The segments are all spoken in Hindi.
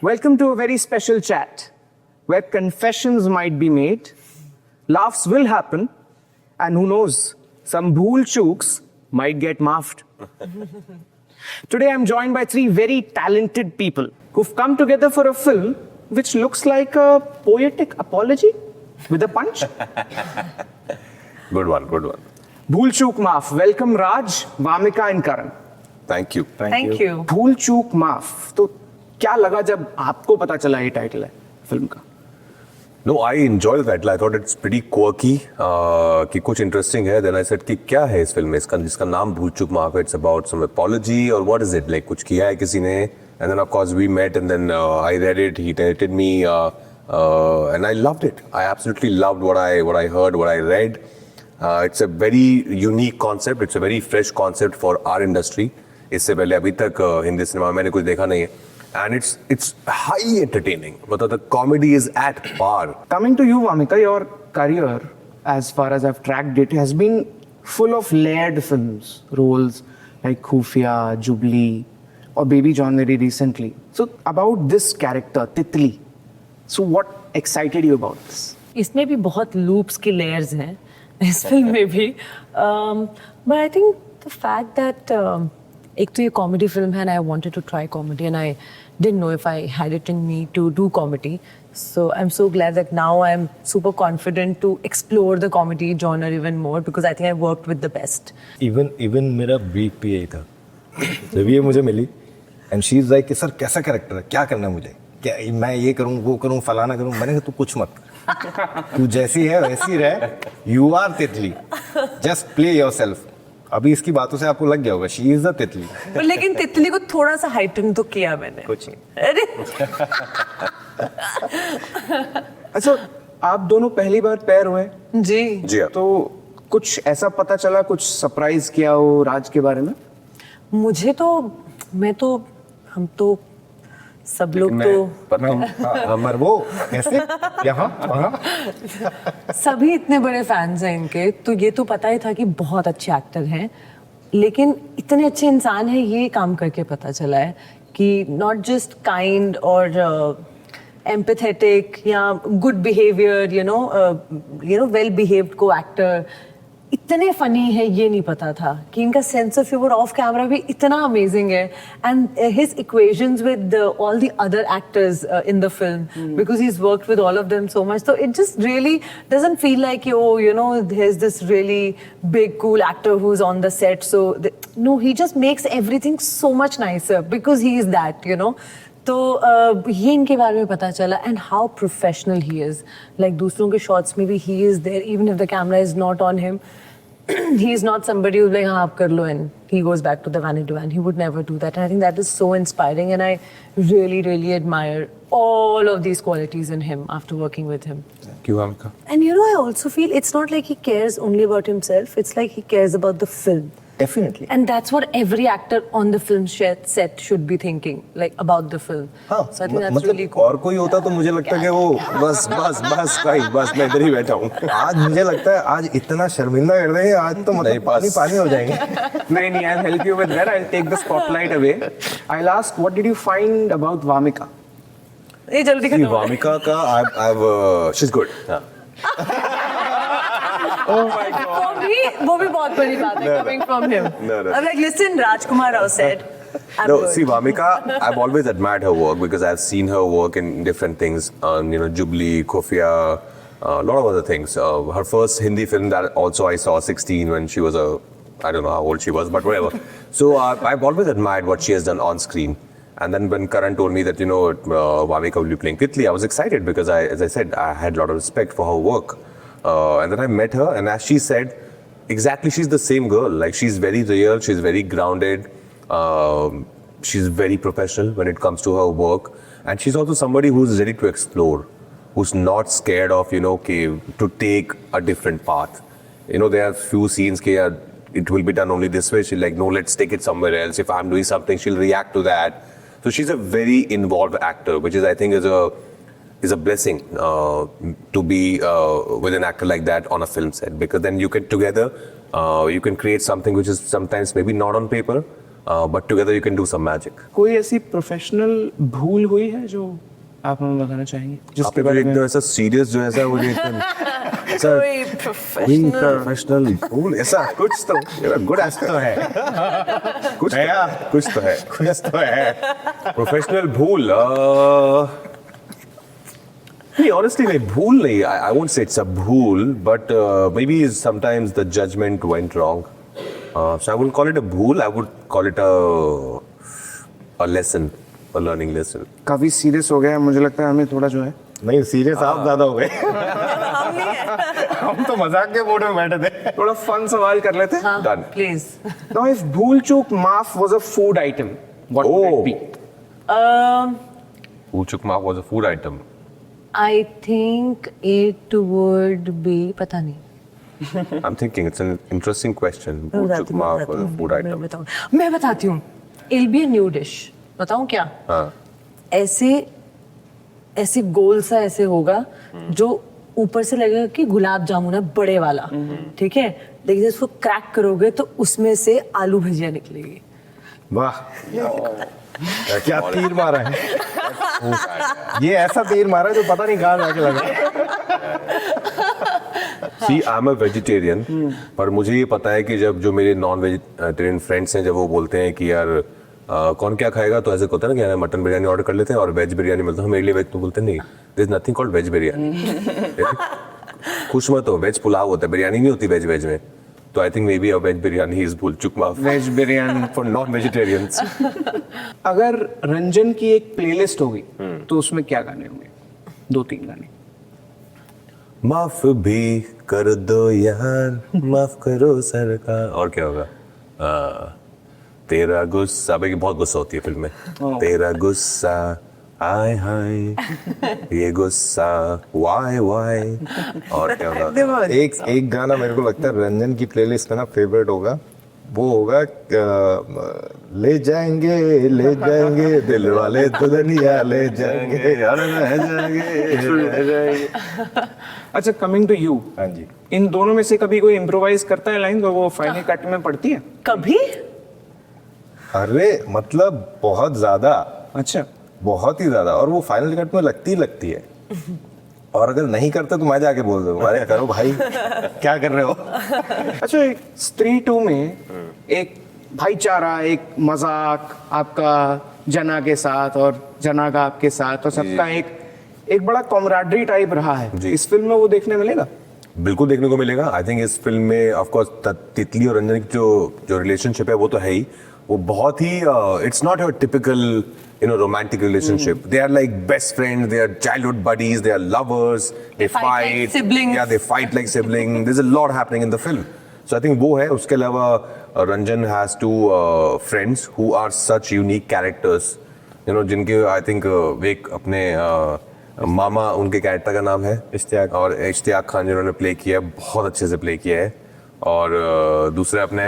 Welcome to a very special chat where confessions might be made, laughs will happen, and who knows, some bhool chooks might get maafed. Today I'm joined by three very talented people who've come together for a film which looks like a poetic apology with a punch. Good one, good one. Bhool chook maaf. Welcome Raj, Vamika and Karan. Thank you. Thank you. भूल चूक माफ तो क्या लगा जब आपको पता चला ये टाइटल है फिल्म का? No, I enjoyed the title. I thought it's pretty quirky. कि कुछ interesting है. Then I said कि क्या है इस फिल्म में? जिसका नाम भूल चूक माफ है. It's about some apology or what is it? Like कुछ किया है किसी ने? And then of course we met and then I read it. He narrated me and I loved it. I absolutely loved what I heard, what I read. It's a very unique concept. It's a very fresh concept for our industry. इससे पहले अभी तक हिंदी सिनेमा में मैंने कुछ देखा नहीं है. And it's highly entertaining. But the comedy is at par. Coming to you, Vamika, your career, as far as I've tracked it, has been full of layered films, roles like Khufia, Jubilee, or Baby John very recently. So about this character, Titli. So what excited you about this? इसमें भी बहुत loops की layers हैं इस फिल्म में भी. But I think the fact that एक तो ये comedy film है and I wanted to try comedy and I didn't know if I had it in me to do comedy. So I'm so glad that now I'm super confident to explore the comedy genre even more because I think I worked with the best. Even मेरा ब्रीफ भी यही था जब ये मुझे मिली एंड शी इज लाइक कि सर कैसा कैरेक्टर है, क्या करना है मुझे, क्या मैं ये करूँ वो करूँ फलाना करूँ. मैंने कहा तू कुछ मत, तू जैसी है वैसी रह, यू आर तितली, जस्ट प्ले योरसेल्फ. अभी इसकी बातों से आपको लग गया होगा शी इज द तितली. पर लेकिन तितली को थोड़ा सा हाइटन तो किया मैंने. कुछ नहीं. अरे अच्छा, आप दोनों पहली बार पैर हुए जी जी हाँ. तो कुछ ऐसा पता चला, कुछ सरप्राइज किया हो राज के बारे में? मुझे तो हम तो सब लोग तो हमर वो ऐसे यहाँ वहाँ सभी इतने बड़े फैंस हैं इनके, तो ये तो पता ही था कि बहुत अच्छे एक्टर हैं, लेकिन इतने अच्छे इंसान हैं ये काम करके पता चला है कि नॉट जस्ट काइंड और एम्पैथेटिक या good behaviour, you know well behaved को एक्टर इतने फनी है ये नहीं पता था कि इनका sense of humour off camera भी इतना अमेजिंग है. And his equations with all the other actors in the film because he is worked with all of them so much, तो it just really doesn't feel like you know there is this really big cool actor who is on the set. So no, he just makes everything so much nicer because he is that, you know. तो ये इनके बारे में पता चला and how professional he is. Like दूसरों के शॉट्स में भी he is there even if the camera is not on him. He is not somebody who's like, हाँ आप कर लो and he goes back to the vanity van. He would never do that. And I think that is so inspiring and I really, really admire all of these qualities in him after working with him. Thank you, Amika. And you know, I also feel it's not like he cares only about himself. It's like he cares about the film. Definitely. And that's what every actor on the film set should be thinking, like about the film. हाँ, So I think that's really मतलब cool. और कोई होता तो मुझे लगता है कि वो बस भाई मैं इधर ही बैठा हूँ. आज मुझे लगता है आज इतना शर्मिंदा कर देंगे, आज तो मतलब पानी पानी हो जाएंगे. नहीं, I'll help you with that. I'll take the spotlight away. I'll ask, what did you find about Vamika? ये जल्दी See, खत्म हो. Vamika का I've she's good. हाँ. Oh my God. वो भी बहुत बड़ी बात है coming from him. No. I'm like, listen, Rajkumar Rao said. I'm No, good. see, Vamika, I've always admired her work because I've seen her work in different things. You know, Jubilee, Khufia, a lot of other things. Her first Hindi film that also I saw 16 when she was I don't know how old she was, but whatever. So I've always admired what she has done on screen. And then when Karan told me that, you know, Vamika will be playing Titli, I was excited because as I said, I had a lot of respect for her work. And then I met her and as she said, exactly, she's the same girl. Like she's very real, she's very grounded. She's very professional when it comes to her work. And she's also somebody who's ready to explore, who's not scared of, you know, to take a different path. You know, there are few scenes where it will be done only this way. She's like, no, let's take it somewhere else. If I'm doing something, she'll react to that. So she's a very involved actor, which is, I think, is a blessing to be with an actor like that on a film set, because then you can together you can create something which is sometimes maybe not on paper, but together you can do some magic. कोई ऐसी प्रोफेशनल भूल हुई है जो आप हमें बताना चाहेंगे जिसके बारे में? एकदम ऐसा सीरियस जो ऐसा मुझे एकदम ऐसा कोई प्रोफेशनल प्रोफेशनल भूल ऐसा कुछ तो गुड तो है कुछ दया। कुछ तो है कुछ तो है प्रोफेशनल भूल नहीं, honestly नहीं, भूल नहीं, I won't say it's a भूल, but maybe sometimes the judgment went wrong. So I wouldn't call it a भूल, I would call it a lesson, a learning lesson. काफी सीरियस हो गया है, मुझे लगता है हमें थोड़ा जो है नहीं सीरियस आप ज्यादा हो गए हम तो मजाक के मूड में बैठे थे थोड़ा फन सवाल कर लेते हैं. Done. प्लीज Now if भूल चूक माफ was a food item, what would Oh. it be? Who took mark was a food item. I think it would be पता नहीं. I'm thinking it's an interesting question. Who took mark was a food item. मैं बताती हूँ. It'll be a new dish. बताऊँ क्या? हाँ. ऐसे गोल सा ऐसे होगा जो ऊपर से लगेगा कि गुलाब जामुन है बड़े वाला, ठीक है, लेकिन इसको क्रैक करोगे तो उसमें से आलू भुजिया निकलेगी. वाह क्या तीर मारा है ये ऐसा तीर मारा है जो पता नहीं कहाँ जाके लगा. See, I'm a vegetarian, पर मुझे ये पता है कि जब जो मेरे नॉन वेजिटेरियन फ्रेंड्स हैं जब वो बोलते हैं कि यार कौन क्या खाएगा, तो ऐसे होता है ना कि यार मटन बिरयानी ऑर्डर कर लेते हैं और वेज बिरयानी मिलता है, मेरे लिए वेज तो बोलते नहीं, there is nothing called veg biryani. खुश मत हो, वेज पुलाव होता है, बिरयानी नहीं होती वेज में. तो I think maybe a veg biryani is भूल चुक माफ veg biryani. For non vegetarians. अगर रंजन की एक प्लेलिस्ट होगी तो उसमें क्या गाने होंगे? 2-3 गाने. माफ भी कर दो यार, माफ करो सरकार, और क्या होगा? तेरा गुस्सा, भाई बहुत गुस्सा होती है फिल्म में. तेरा गुस्सा हाय हाय, ये गुस्सा वाई और क्या होगा? एक गाना मेरे को लगता है रंजन की प्लेलिस्ट में ना फेवरेट होगा, वो होगा ले जाएंगे दिल वाले दुल्हनिया ले जाएंगे यार रह जाएंगे. अच्छा, कमिंग टू यू, हाँ जी. इन दोनों में से कभी कोई इम्प्रोवाइज करता है लाइन तो वो फाइनल कट में पड़ती है? कभी अरे मतलब बहुत ज्यादा, अच्छा. बहुत ही ज्यादा, और वो फाइनल कट में लगती है. और अगर नहीं करते तो मैं जाके बोल दूंगा अरे करो भाई क्या कर रहे हो. अच्छा, एक स्त्री 2 में एक भाईचारा, एक मजाक आपका जना के साथ और जना का आपके साथ, और सबका एक बड़ा कॉमराडरी टाइप रहा है. जी. इस फिल्म में वो देखने मिलेगा? बिल्कुल देखने को मिलेगा. आई थिंक इस फिल्म में ऑफ कोर्स तितली और रंजन की जो रिलेशनशिप है वो तो है ही, वो बहुत ही it's not your typical romantic relationship. They are like best friends, they are childhood buddies, they are lovers, they fight like siblings. Yeah, they fight like siblings. There's a lot happening in the film. So I think वो है. उसके अलावा Ranjan has two friends who are such unique characters, जिनके I think एक अपने मामा, उनके कैरेक्टर का नाम है इश्तियाक, और इश्तियाक खान जिन्होंने प्ले किया है, बहुत अच्छे से प्ले किया है. और दूसरे अपने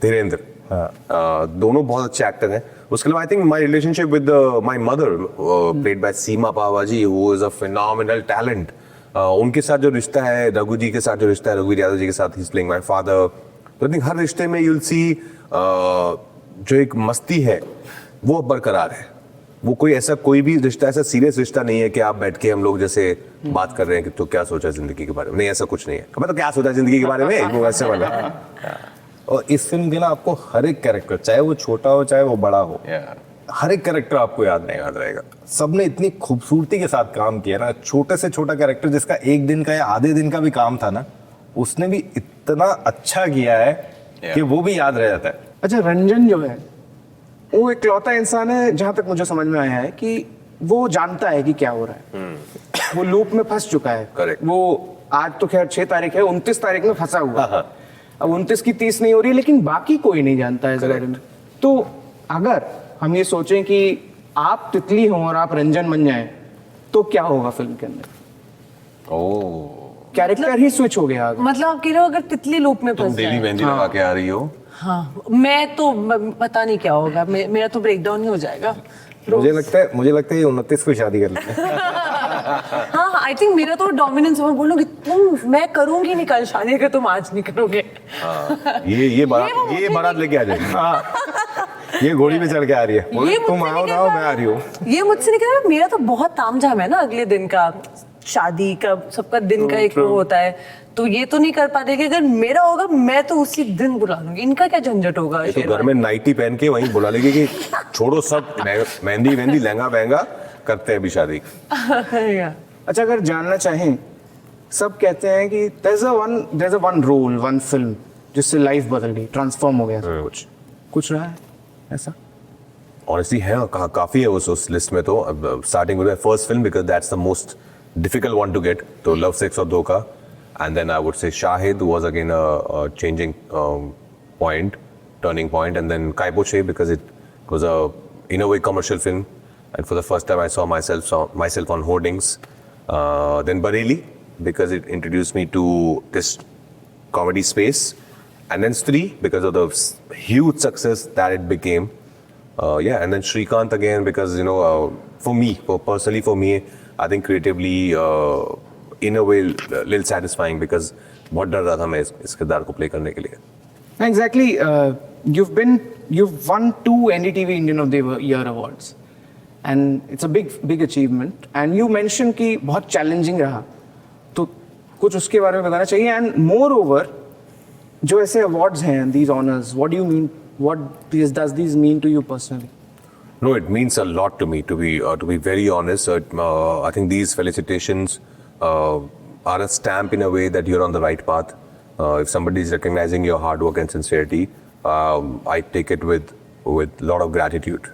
धीरेन्द्र. दोनों बहुत अच्छे एक्टर हैं. उसके अलावा I think my relationship with my mother played by Seema Pahwa ji, who is a phenomenal talent. उनके साथ जो रिश्ता है, रघु जी के साथ जो रिश्ता है, रघुवीर यादव जी के साथ, he is playing my father. तो आई थिंक हर रिश्ते में यूल सी जो एक मस्ती है वो बरकरार है. वो कोई भी रिश्ता ऐसा सीरियस रिश्ता नहीं है कि आप बैठ के हम लोग जैसे बात कर रहे हैं कि तो क्या सोचा जिंदगी के बारे में. नहीं, ऐसा कुछ नहीं है. मतलब क्या सोचा जिंदगी के बारे में, वो वैसे वाला. और इस फिल्म के ना आपको हर एक कैरेक्टर, चाहे वो छोटा हो चाहे वो बड़ा हो, हर एक कैरेक्टर आपको याद रहेगा. सबने इतनी खूबसूरती के साथ काम किया ना. छोटे से छोटा कैरेक्टर जिसका एक दिन का या आधे दिन का भी काम था ना, उसने भी इतना अच्छा किया है कि वो भी याद रह जाता है. अच्छा, रंजन जो है वो इकलौता इंसान है जहां तक मुझे समझ में आया है कि वो जानता है कि क्या हो रहा है. वो लूप में फंस चुका है. Correct. वो आज तो खैर 6 तारीख है, 29 तारीख में फंसा हुआ है. अब 29 की 30 नहीं हो रही, लेकिन बाकी कोई नहीं जानता है इस बारे में. तो अगर हम ये सोचें कि आप तितली हो और आप रंजन बन जाएं तो क्या होगा फिल्म के अंदर? कैरेक्टर ही स्विच हो गया. मतलब आप कह रहे हो अगर तितली लूप में तुम फंस डेली जाए? मेहंदी लगा के आ रही हो. हाँ, मैं तो पता नहीं क्या होगा. मेरा तो ब्रेकडाउन ही हो जाएगा. मुझे लगता है ये 29 को शादी कर लेते हैं. हाँ आई थिंक मेरा तो डोमिनेंस है, मैं बोलूँगी तुम, मैं करूँगी नहीं कल शादी अगर तुम आज नहीं करोगे। ये बारात लेके आ जाएगी। ये घोड़ी पे चढ़ के आ रही है, बोले, ये तुम मुझसे आओ नहीं ना आओ, कह मैं आ रही हूँ। ये मुझसे नहीं कह रहा, मेरा तो बहुत तामझाम है ना अगले दिन का, शादी का, सबका दिन का एक वो होता है, तो ये तो नहीं कर पाते कि अगर मेरा होगा मैं तो उसी दिन बुला लूंगी, इनका क्या झंझट होगा। तो घर में नाइटी पहन के वहीं बुला लेगी कि छोड़ो सब, मेहंदी वेहंदी लहंगा बहंगा करते हैं अभी शादी। अच्छा, अगर जानना चाहें, सब कहते हैं कि there's a one role, one film जिससे लाइफ बदल गई, ट्रांसफॉर्म हो गया सब कुछ रहा है ऐसा? ऑनेस्टली है, काफी है उस लिस्ट में। तो starting with my first film because that's the most difficult one to get, तो Love Sex aur Dhokha, and then I would say Shahid was again a changing point, turning point, and then Kai Po Che because it was a in a way commercial film, and for the first time I saw myself on hoardings. Then Bareilly, because it introduced me to this comedy space, and then Stree because of the huge success that it became. And then Shrikant again because personally for me, I think creatively in a way little satisfying because बहुत डर रहा था मैं इस किरदार को play करने के लिए. Exactly. You've won 2 NDTV Indian of the Year awards. And it's a big achievement. And you mentioned कि बहुत challenging रहा, तो कुछ उसके बारे में बताना चाहिए. And moreover, जो ऐसे awards हैं, these honors, what do you mean? What does these mean to you personally? No, it means a lot to me, to be very honest. I think these felicitations are a stamp in a way that you're on the right path. If somebody is recognizing your hard work and sincerity, I take it with a lot of gratitude.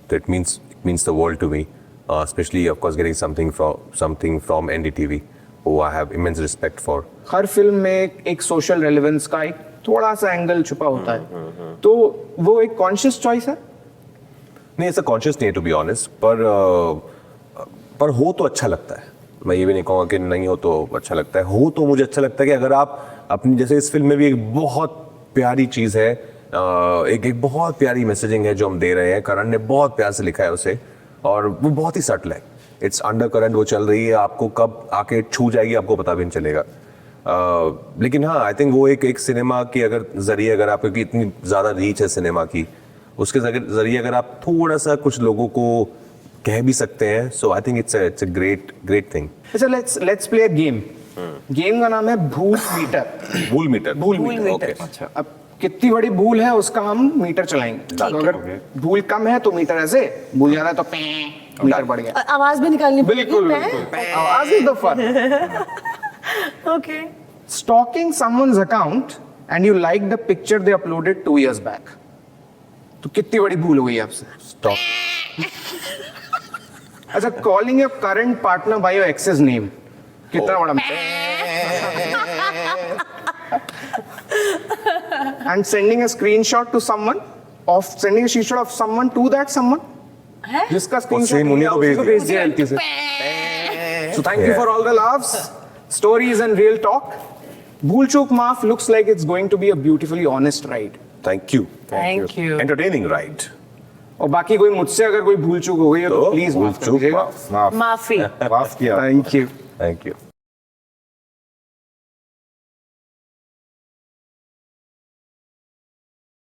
It means the world to me, especially of course getting something from NDTV, who I have immense respect for. Her film में एक social relevance का एक थोड़ा सा एंगल छुपा होता है, तो वो एक conscious choice है? नहीं, ऐसा कॉन्शियस नहीं है टू बी ऑनेस्ट, पर हो तो अच्छा लगता है. मैं ये भी नहीं कहूँगा कि नहीं हो तो अच्छा लगता है. हो तो मुझे अच्छा लगता है कि अगर आप अपनी, जैसे इस फिल्म में भी एक बहुत प्यारी चीज़ है, एक बहुत प्यारी मैसेजिंग है जो हम दे रहे हैं. करण ने बहुत प्यार से लिखा है उसे, और वो बहुत ही सटल है. इट्स अंडर करंट, वो चल रही है, आपको कब आके छू जाएगी आपको पता भी नहीं चलेगा. लेकिन हाँ, आई थिंक वो एक सिनेमा की अगर जरिए, अगर आपको इतनी ज़्यादा रीच है सिनेमा की, उसके जरिए अगर आप थोड़ा सा कुछ लोगों को कह भी सकते हैं, so I think it's a great thing. अच्छा, let's play a game. Game का नाम है भूल मीटर. भूल मीटर. ओके. अच्छा, अब कितनी बड़ी भूल है उसका हम मीटर चलाएंगे. तो अगर भूल कम है तो मीटर ऐसे, भूल ज्यादा है तो मीटर बढ़ गया. आवाज भी निकालनी पड़ेगी. बिल्कुल. आवाज is the fun. Okay. Stalking someone's account and you like the picture they uploaded 2 years back. तो कितनी बड़ी भूल हो गई आपसे? स्टॉप. अच्छा, calling your current partner by your ex's name. कितना बड़ा? And sending a screenshot of someone to that someone. जिसका screenshot same उन्हीं को भेज दिया गलती से. So thank you for all the laughs, stories and real talk. Bhool Chook Maaf looks like it's going to be a beautifully honest ride. Thank you. Thank you. Entertaining right. और बाकी कोई मुझसे अगर कोई भूल चूक हो गई हो तो प्लीज भूल माफ कर चूक दीजिएगा. माफ माफी. माफ किया. Thank you. Thank you.